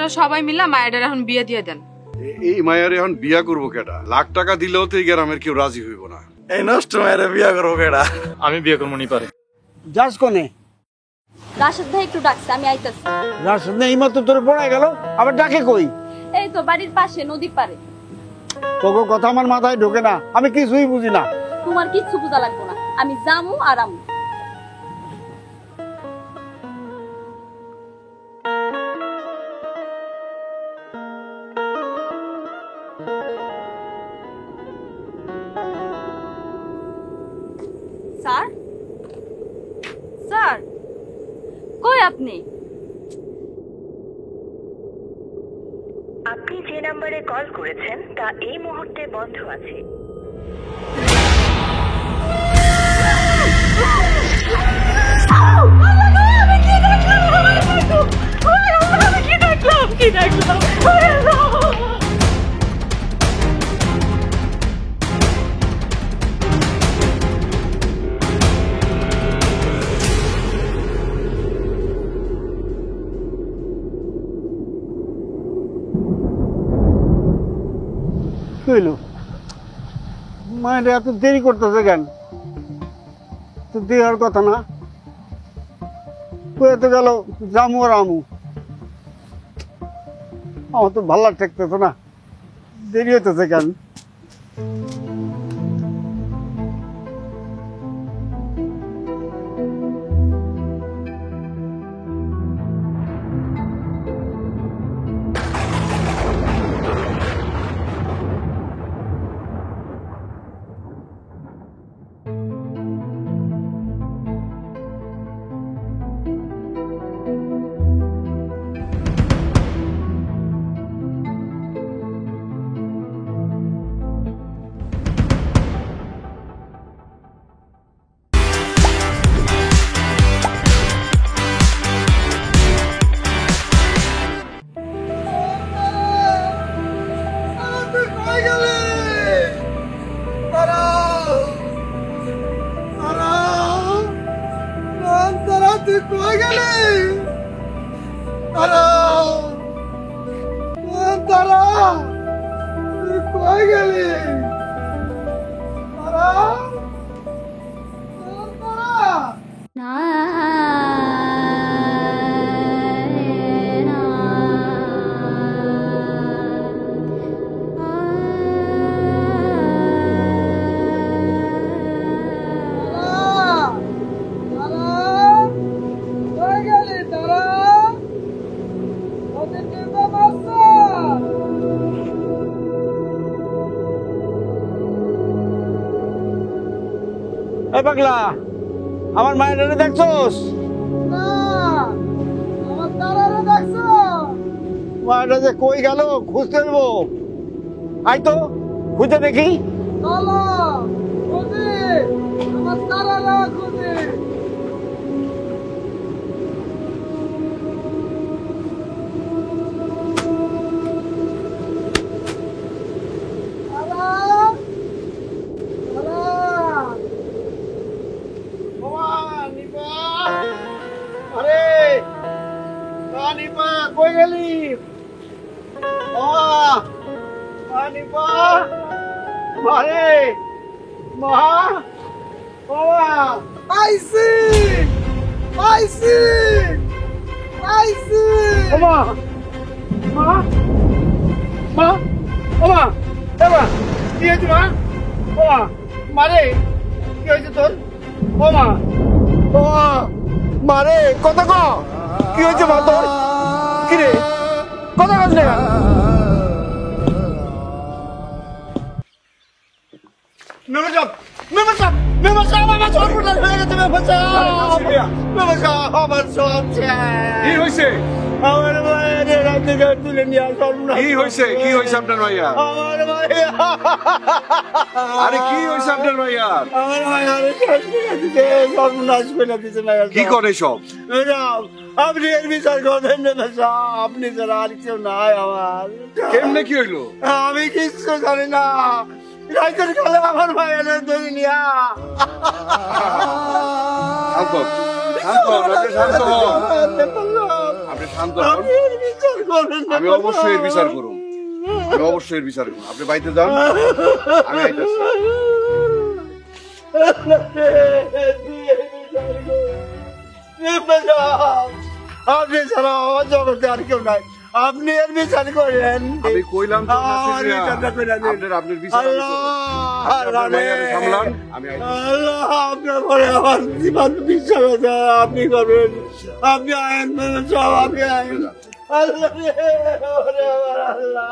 আপনারা সবাই মিলা মায়ের এখন বিয়ে দিয়ে দেন। এই মায়ের এখন বিয়া করবো কেডা? লাখ টাকা দিলেও তো এই গ্রামের কেউ রাজি হইব না। এই নষ্ট মায়ের বিয়া করবো কেডা? আমি বিয়ে করবো নি পারে। যাস কোনে? রাশেদ ভাই একটু ডাকছে, আমি আইতাছি। রাশেদ না এইমাত্র তোরে পড়ে গেল, আবার ডাকে কই? এই তো বাড়ির পাশে নদীর পাড়ে। তোকে কথা আমার মাথায় ঢোকে না, আমি কিছুই বুঝি না। তোমার কিচ্ছু বোঝা লাগবে না, আমি জামু আর আমু। স্যার, স্যার কই আপনি? আপনি যে নম্বরে কল করেছেন তা এই মুহূর্তে বন্ধ আছে। মায়ের এত দেরি করতেছে কেন? তো দেওয়ার কথা না, তো গেল জামু আর আমু। আমার তো ভালো ঠেকতেছে না, দেরি হইতেছে কেন? পাগলা, আমার মায়ের দেখছোস? মায়েরা যে কই গেল খুঁজতে দেবো। আই তো খুঁজে দেখি। কই গেলি? মারে মা, আইসি আইসি আইসি মা মা মা মা এবা কি হয়েছে মা? মা মারে কি হয়েছে তোর? ও মা, ও মারে কথা ক, কি হয়েছে মা তোর? কি রে কথা কাজ না? কি করে সব? আপনি এর বিচার করবেন না, আপনি ছাড়া আর কেউ নাই আমার। কেমনে কি হইলো? আমি কিচ্ছু জানি না। রাইতের কালে আমার ভাইয়ের ধরে নিয়া শান্ত শান্ত শান্ত আপনি শান্ত আমি অবশ্যই এর বিচার করব। আমি অবশ্যই এর বিচার করব। আপনি বাড়িতে যান, আমি আইতাছি। আপনি ছাড়া আমার জগতে আর কেউ নাই, আপনি এর বিচার করেন। আমি কইলাম তো নাসির মিয়া, আপনার বিচার আমি করব। আপনার মাইয়ারে সামলান, আমি আইতাছি। আল্লাহ আপনার পরে আমার জীবন বিশ্বাস আছে, আপনি করবেন, আপনি আইন মেনে সব আপনি আইন। আল্লাহ রে, ওরে আমার আল্লাহ।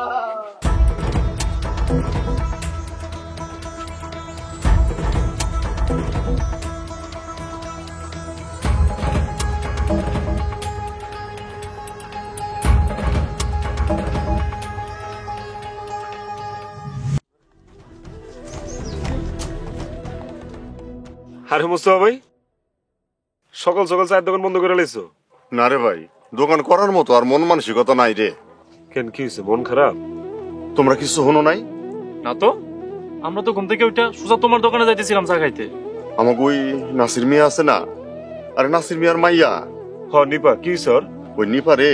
আরে মুস্তফা ভাই, সকাল সকাল চায়ের দোকান বন্ধ করে লাইছো? না রে ভাই, দোকান করার মতো আর মন মানসিকতা নাই রে। কেন, কি হয়েছে? মন খারাপ? তোমরা কিছু হনো নাই? না তো, আমরা তো ঘুম থেকে ওইটা সোজা তোমার দোকানে যাইতেছিলাম চা খাইতে। আমাকে ওই নাসির মিয়া আছে না, আরে নাসির মিয়ার মাইয়া, হ নিপা, কি স্যার? ওই নিপারে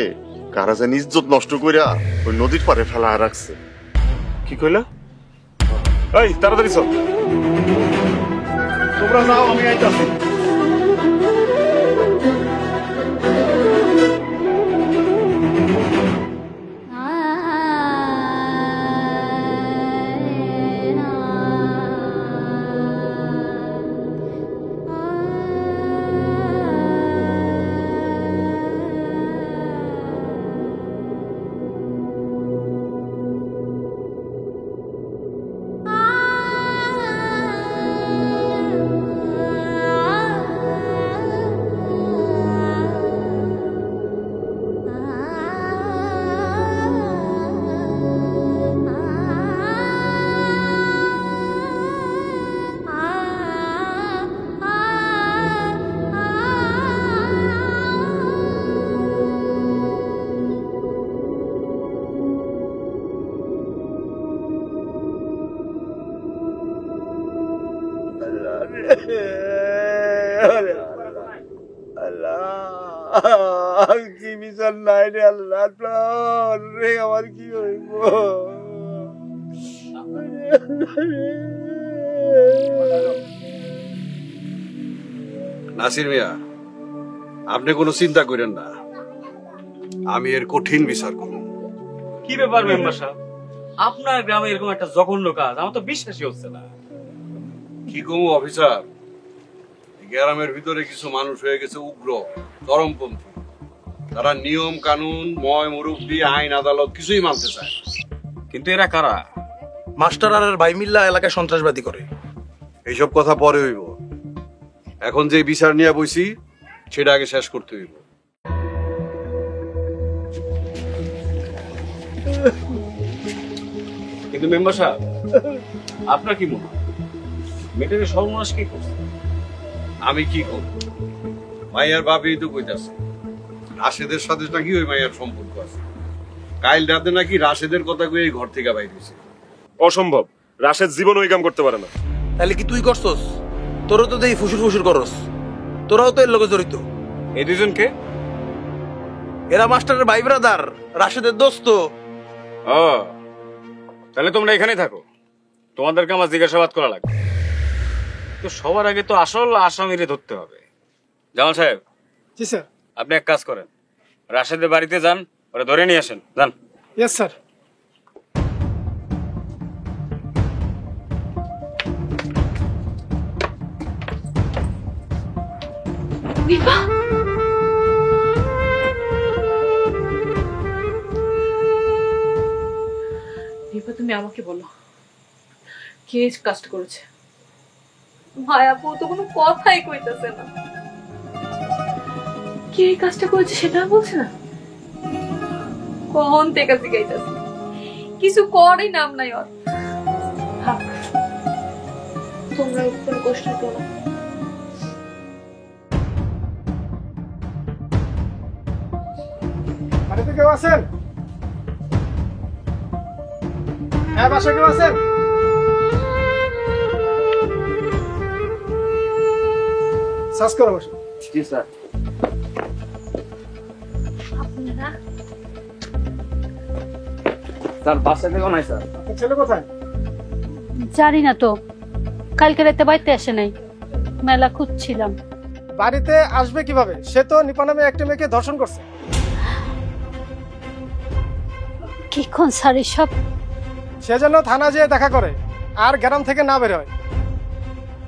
কারা যেন ইজ্জত নষ্ট কইরা ওই নদীর পারে ফেলা রাখছে। কি কইলা? এই তাড়াতাড়ি চল। তোমরা যাও, আমি আইতাছি। কি বিচার নাই রে আল্লাহ, রে আমার কি হইব? নাসির মিয়া, আপনি কোনো চিন্তা করেন না, আমি এর কঠিন বিচার করব। কি ব্যাপার মেম্বার সাহেব, আপনার গ্রামে এরকম একটা জঘন্য কাজ আমার তো বিশ্বাসই হচ্ছে না। কি কমু অফিসার, গ্রামের ভিতরে কিছু মানুষ হয়ে গেছে উগ্র, চরমপন্থী। তারা নিয়ম কানুন, ময় মুরব্বী, আইন আদালত কিছুই মানতে চায়। কিন্তু এরা কারা? মাস্টার আর ভাই মিল্লা এলাকায় সন্ত্রাসবাদী করে। এইসব কথা পরে হইব, এখন যে বিচার নিয়ে বইছি সেটা আগে শেষ করতে হইব। কিন্তু মেম্বার সাহেব, আপনার কি মনে হয় মেয়েটাকে সর্বনাশ কি করছে? আমি কি করব? মাইয়ার বাপই তো কইতাছে রাশেদের সাথে নাকি ওই মাইয়ার সম্পর্ক আছে। কাল রাতে নাকি রাশেদের কথা কই এই ঘর থেকে বাইর হইছে। অসম্ভব, রাশেদ জীবন ওই কাম করতে পারে না। তাহলে কি তুই করছস? তোরও তো দেখি ফুসুর ফুসুর করস, তোরাও তো এর লগে জড়িত। এই দুজনকে? এরা মাস্টারের ভাই ব্রাদার, রাশেদের দোস্ত। ও, তাহলে তোমরা এখানেই থাকো, তোমাদেরকে আমার জিজ্ঞাসাবাদ করা লাগবে। তো সবার আগে তো আসল আসামিরে ধরতে হবে। জামাল সাহেব। জি স্যার। আপনি এক কাজ করেন, রাশেদের বাড়িতে যান, ওরা ধরে নিয়ে আসেন। যান। Yes sir. দীপা, দীপা তুমি আমাকে বলো কে এই কাজটা করেছে? মায়াপু তো কোনো কথাই কইতেছে না। কে এই কাজটা করেছে সেটা বলছে না? কোন থেকে জিগাইতেছে, কিছু করেই নাম নাই ওর। থাক, তোমরা কোনো কষ্ট করো না। বাড়িতে কেউ আছেন? হ্যাঁ, বাসা কেউ আছেন? সার্চ করো বসে। জি স্যার। আপনারা স্যার বাসা থেকে নাই স্যার। আপনার ছেলে কোথায়? জানি না তো, কালকে রাতে বাড়িতে আসে নাই, মেলা খুঁজছিলাম। বাড়িতে আসবে কিভাবে? সে তো নিপা নামে একটা মেয়েকে ধর্ষণ করছে। কি কোন স্যার সব? সে যেন থানা যেয়ে দেখা করে আর গ্রাম থেকে না বের হয়।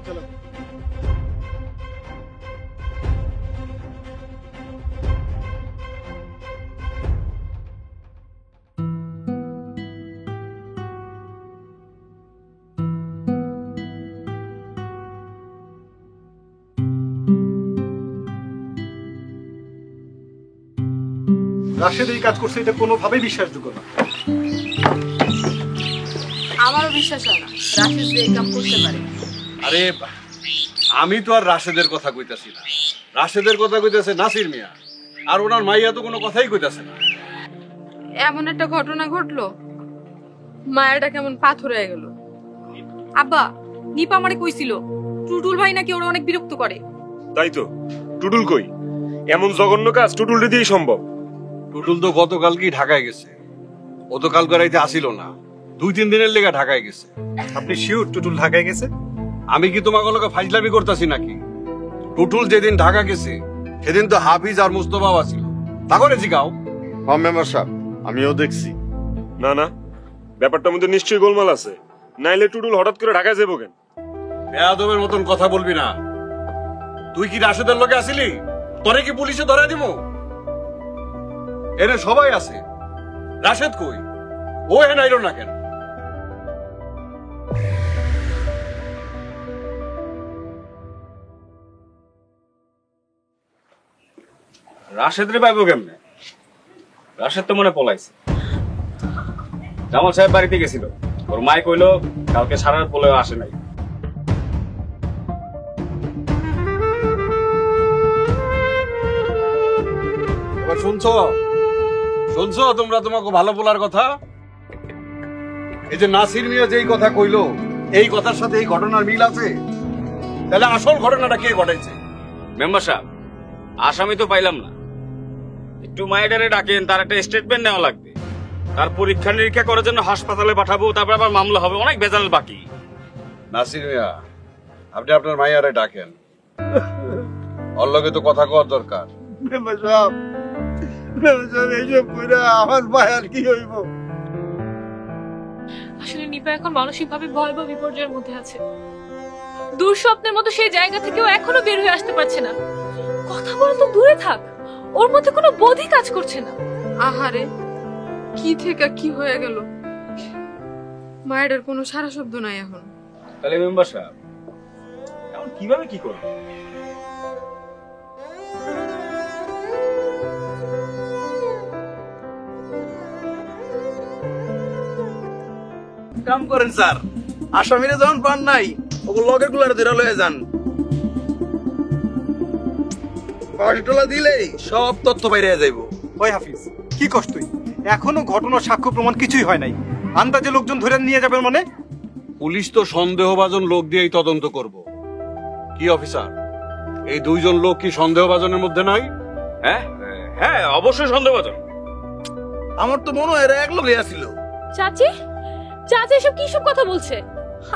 চলো। রাশেদ এই কাজ করছে, এটা কোনোভাবেই বিশ্বাসযোগ্য না। আমারও বিশ্বাস হয় না রাশেদ যে এই কাম করতে পারে। আরে আমি তো আর রাশেদের কথা কইতাছি না, রাশেদের কথা কইতাছে নাসির মিয়া, আর ওনার মাইয়া তো কোনো কথাই কইতাছে না। এমন একটা ঘটনা ঘটলো, মায়াটা কেমন পাথর হয়ে গেল। আব্বা, নিপা আমারে কইছিল টুটুল ভাই নাকি ওরা অনেক বিরক্ত করে। তাই তো, টুটুল কই? এমন জঘন্য কাজ টুটুল দিয়েই সম্ভব। টুটুল তো গতকালকেই ঢাকায় গেছে, ও তো কাল করাইতে আসিল না, 2-3 দিনের লেগে ঢাকায় গেছে। আপনি শিওর টুটুল ঢাকায় গেছে? আমি কি তোমাকে লোকে ফাইজলামি করতেছি নাকি? টুটুল যেদিন ঢাকা গেছে সেদিন তো হাফিজ আর মুস্তফাও আছিল, তা করে জিগাও। হ্যাঁ মেম্বার সাহেব, আমিও দেখছি। না না, ব্যাপারটার মধ্যে নিশ্চয়ই গোলমাল আছে, নাইলে টুটুল হঠাৎ করে ঢাকায় যাবো কেন? বেয়াদবের মতন কথা বলবি না। তুই কি রাশেদের লোকে আসিলি? তোরে কি পুলিশে ধরে দিব? এনে সবাই আছে, রাশেদ কই? ও এ নাইল না কেন? রাশেদ রে পাইবো কেমনে? রাশেদ তো মনে পলাইছে। জামাল সাহেব বাড়িতে গেছিল, ওর মাই কইলো কালকে সারা রাত বলেও আসে নাই। এবার শুনছো শুনছো তোমরা তোমাকে ভালো বলার কথা? এই যে নাসির মিয়া যেই কথা কইলো, এই কথার সাথে এই ঘটনার মিল আছে? তাহলে আসল ঘটনাটা কে ঘটাইছে? মেম্বার সাহেব, আসামি তো পাইলাম না, একটু মায়েডারে ডাকেন, তার একটা স্টেটমেন্ট নেওয়া লাগবে, তার পরীক্ষা নিরীক্ষা করার জন্য হাসপাতালে পাঠাবো, তারপর আবার মামলা হবে, অনেক ভেজাল বাকি। নাসির মিয়া, আপনি আপনার মাইয়ারে ডাকেন, ওর লগে তো কথা কওয়ার দরকার। মেম্বার সাহেব, এইসব করে আমার মায়ের কি হইব? আসলে নিপা এখন মানসিকভাবে ভয়াবহ বিপর্যয়ের মধ্যে আছে। দুঃস্বপ্নের মতো সেই জায়গা থেকেও এখনো বের হয়ে আসতে পারছে না। কথা বলা তো দূরে থাক, ওর মধ্যে কোনো বোধই কাজ করছে না। আহারে, কি থেকে কি হয়ে গেল, মায়ের কোনো সারা শব্দ নাই এখন। তাহলে মেম্বার সাহেব এখন কিভাবে কি করবো? কাম করেন স্যার, আসামিরে যখন পান নাই ওগুলো লগের গুলার ধরে লয়ে যান, 5 ডলার দিলেই সব তথ্য বাইরে যাইব। ওই হাফিজ, কি কষ্ট তুই? এখনো ঘটনা সাক্ষ্য প্রমাণ কিছুই হয় নাই, আন্দাজে লোকজন ধরে নিয়ে যাবেন মানে? পুলিশ তো সন্দেহভাজন লোক দিয়েই তদন্ত করব। কি অফিসার, এই 2 জন লোক কি সন্দেহভাজনের মধ্যে নাই? হ্যাঁ হ্যাঁ, অবশ্যই সন্দেহভাজন। আমার তো মনে হয় এরা এক লোকই আছিল। চাচি, চাচি এসব কি সব কথা বলছে?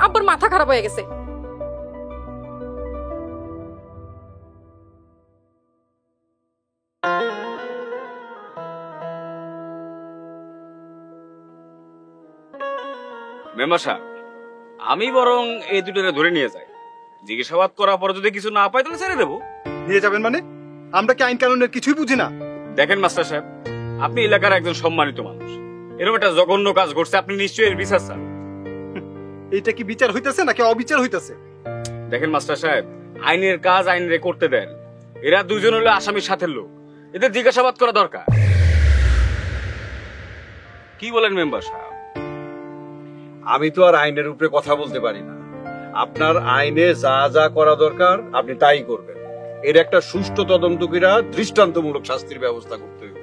আব্বার মাথা খারাপ হয়ে গেছে। মেম্বার সাহেব, আমি বরং এই দুটোরে ধরে নিয়ে যাই, জিজ্ঞাসাবাদ করার পর যদি কিছু না পাই তাহলে ছেড়ে দেবো। নিয়ে যাবেন মানে? আমরা কি আইন কানুনের কিছুই বুঝি না? দেখেন মাস্টার সাহেব, আপনি এলাকার একজন সম্মানিত মানুষ, এরকম একটা জঘন্য কাজ করছে, আপনি নিশ্চয়ই এর বিচার চান। এইটা কি বিচার হইতেছে নাকি অবিচার হইতেছে? দেখেন মাস্টার সাহেব, আইনের কাজ আইনের করতে দেন। এরা 2 জন হলো আসামির সাথে লোক, এদের জিজ্ঞাসাবাদ করা দরকার। কি বলেন মেম্বার সাহেব? আমি তো আর আইনের উপরে কথা বলতে পারি না। আপনার আইনে যা যা করা দরকার আপনি তাই করবেন। এর একটা সুষ্ঠু তদন্ত করে দৃষ্টান্তমূলক শাস্তির ব্যবস্থা করতে হবে।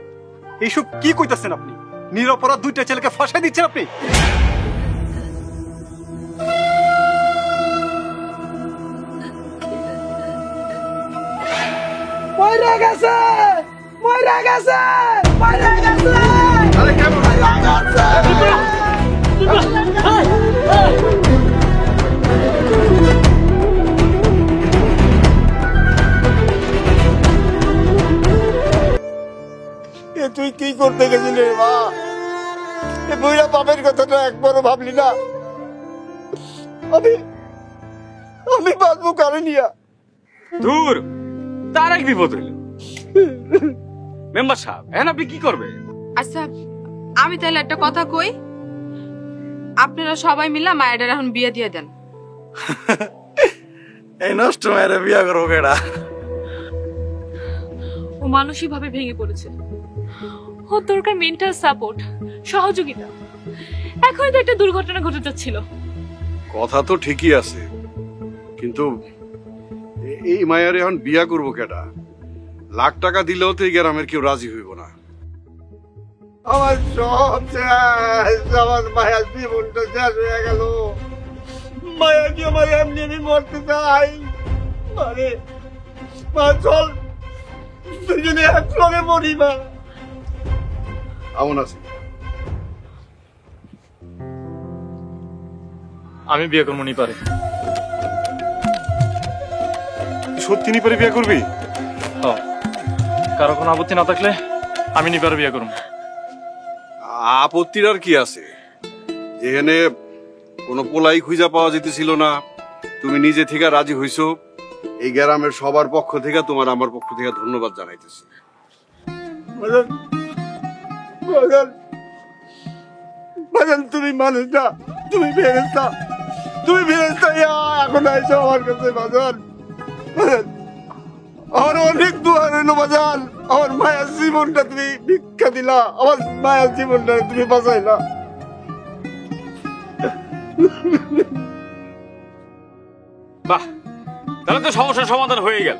এইসব কি কইতাছেন আপনি? নিরপরাধ 2টা ছেলেকে ফাঁসাই দিচ্ছেন আপনি। মইরা গেছে, মইরা গেছে, মইরা গেছে। আরে কেমন এ তুই কি করতে গেছিলি রে মা? এ বইরা বাপের কথাটা একবারও ভাবলি না? আমি আমি বাঁচবো কারে নিয়া? দূর, তার এক বিপদ হইল। মেম্বার সাহেব, এখন আপনি কি করবে? আচ্ছা, আমি তাহলে একটা কথা কই, আপনারা সবাই মিলে মায়ের এখন বিয়ে দিয়ে দেন। এই নষ্ট মায়ের বিয়া করবো কেডা? ও মানসিকভাবে ভেঙে পড়েছে। ওর দরকার মেন্টাল সাপোর্ট, সহযোগিতা। এখন তো একটা দুর্ঘটনা ঘটে যাচ্ছিল। কথা তো ঠিকই আছে, কিন্তু এই মায়ের এখন বিয়া করবো কেডা? লাখ টাকা দিলেও তো এই গ্রামের কেউ রাজি হইব না। আমার সব শেষ, আমার মায়ের জীবনটা শেষ হয়ে গেল। মায়া কি আমার এমনি আমি মরতে চাই? আরে মা চল দুজনে একসঙ্গে মরি মা। এমন আছে আমি বিয়ে করবো নিপারে। সত্যি নিপারে বিয়ে করবি? কারো কোনো আপত্তি না থাকলে আমি নিপারে বিয়ে করবো। আপত্তির আর কি আছে? যেখানে কোনো পোলাই খুঁজা পাওয়া যেতেছিল না, তুমি নিজে থেকে রাজি হইছো। এই গ্রামের সবার পক্ষ থেকে তোমার আমার পক্ষ থেকে ধন্যবাদ জানাইতেছি। তুমি মানুষ না, তুমি ফেরেশতা, তুমি ফেরেশতা। এখন আইসো আমার কাছে বাজান। আমার অনেক দোয়া রইল বাজান। আমার মায়ের জীবনটা তুমি ভিক্ষা দিলা, আমার মায়ের জীবনটা তুমি বাঁচাইলা। বাহ, তাহলে তো সমস্যার সমাধান হয়ে গেল।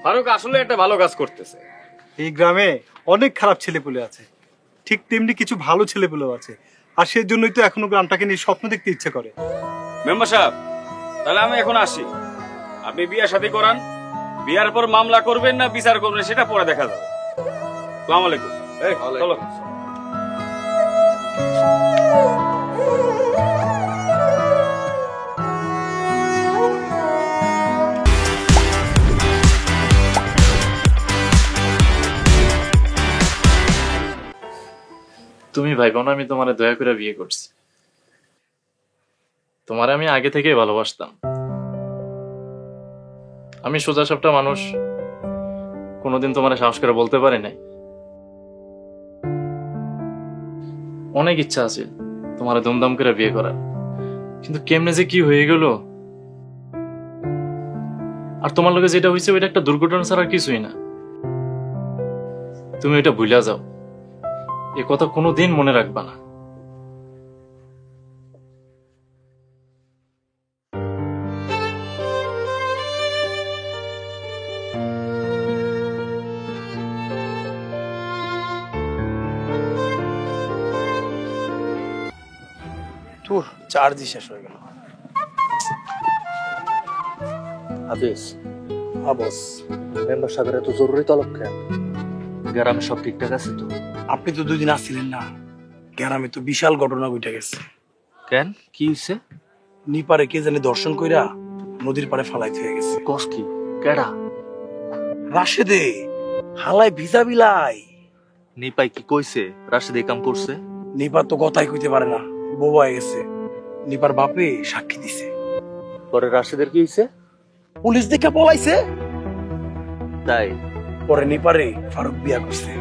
ফারুক আসলে একটা ভালো কাজ করতেছে। এই গ্রামে অনেক খারাপ ছেলেপুলে আছে, ঠিক তেমনি কিছু ভালো ছেলেপুলেও আছে, আর সেই জন্যই তো এখনো গ্রামটাকে নিয়ে স্বপ্ন দেখতে ইচ্ছে করে। মেম্বার সাহেব, তাহলে আমি এখন আসি। আপনি বিয়ে শাদী করান, বিয়ার পর মামলা করবেন না বিচার করবেন সেটা পরে দেখা যাবে। আসসালামু আলাইকুম। এই চলো। তুমি ভাইবো না আমি তোমারে দয়া করে বিয়ে করছি। তোমারে আমি আগে থেকেই ভালোবাসতাম। আমি সোজা সাপটা মানুষ, কোনোদিন তোমারে সাহস করে বলতে পারি নাই। অনেক ইচ্ছা আছে তোমারে দমদম করে বিয়ে করার, কিন্তু কেমনে যে কি হয়ে গেল। আর তোমার লগে যেটা হয়েছে ওইটা একটা দুর্ঘটনা ছাড়া কিছুই না। তুমি ওইটা ভুলা যাও, এ কথা কোনোদিন মনে রাখবা না। তোর চার্জই শেষ হয়ে গেল। আদেশ বস, মেম্বার সাহেবের এত জরুরি তলব কেন? গ্রামে সব ঠিকঠাক আছে তো? আপনি তো 2 দিন আসছিলেন না, গ্রামে তো বিশাল ঘটনা ঘটে গেছে। কেন, কি হইছে? নিপারে কে জানি দর্শন কইরা নদীর পাড়ে ফালাইতে হয়ে গেছে। কস কি? কেডা? রাশেদে হালাই ভিজা বিলাই। নিপাই কি কইছে রাশেদ এই কাম করছে? নিপার তো কথাই কইতে পারে না, বউ হয়ে গেছে। নিপার বাপে সাক্ষী দিছে। পরে রাশেদের কি হইছে? পুলিশ দেখে পলাইছে। তাই পরে নিপারে ফারুক বিয়া করছে।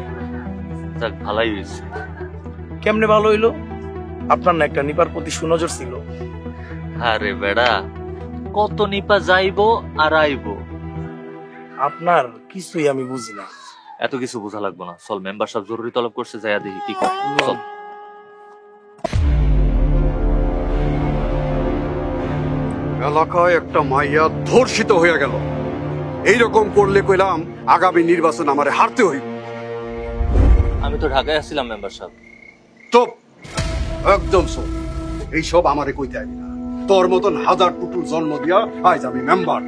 যাক, ভালোই হইছে। কেমনে ভালো হইলো? আপনার না একটা নিপার প্রতি সুনজর ছিল। আরে বেড়া, কত নিপা যাইবো আর আইবো। আপনার কিছুই আমি বুঝি না। এত কিছু বোঝা লাগবো না, চল মেম্বার সাহেব জরুরি তলব করছে, যাইয়া দেখি কি করে। চল। এলাকায় একটা মাইয়া ধর্ষিত হয়ে গেল। এইরকম করলে কইলাম আগামী নির্বাচন আমারে হারতে হইব। আমি তো ঢাকায় আসছিলাম মেম্বার সাহেব। চুপ, একদম চুপ। এইসব আমারে কইতে আইবি না। তোর মতন হাজার টুটুল জন্ম দিয়া আজ আমি মেম্বার।